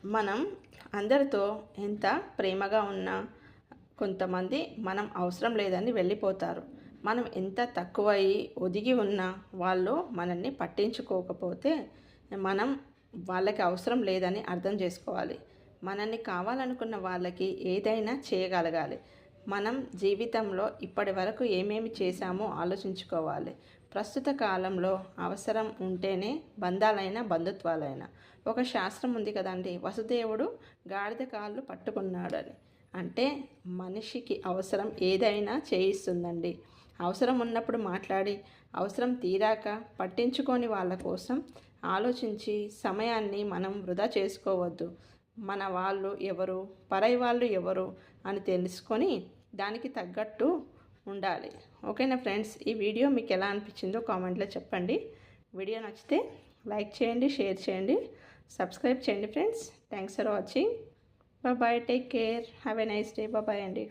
మనం అందరితో ఎంత ప్రేమగా ఉన్నా కొంతమంది మనం అవసరం లేదని వెళ్ళిపోతారు. మనం ఎంత తక్కువయ్యి ఒదిగి ఉన్నా వాళ్ళు మనల్ని పట్టించుకోకపోతే మనం వాళ్ళకి అవసరం లేదని అర్థం చేసుకోవాలి. మనల్ని కావాలనుకున్న వాళ్ళకి ఏదైనా చేయగలగాలి. మనం జీవితంలో ఇప్పటి వరకు ఏమేమి చేశామో ఆలోచించుకోవాలి. ప్రస్తుత కాలంలో అవసరం ఉంటేనే బంధాలైనా బంధుత్వాలైనా. ఒక శాస్త్రం ఉంది కదండి, వసుదేవుడు గాడిద కాళ్ళు పట్టుకున్నాడని. అంటే మనిషికి అవసరం ఏదైనా చేయిస్తుందండి. అవసరం ఉన్నప్పుడు మాట్లాడి అవసరం తీరాక పట్టించుకొని వాళ్ళ కోసం ఆలోచించి సమయాన్ని మనం వృధా చేసుకోవద్దు. మన వాళ్ళు ఎవరు, పరై వాళ్ళు ఎవరు అని తెలుసుకొని దానికి తగ్గట్టు ఉండాలి. ఓకేనా ఫ్రెండ్స్, ఈ వీడియో మీకు ఎలా అనిపించిందో కామెంట్లో చెప్పండి. వీడియో నచ్చితే లైక్ చేయండి, షేర్ చేయండి, సబ్స్క్రైబ్ చేయండి friends. Thanks for watching. Bye, take care, have a nice day. Bye అండి.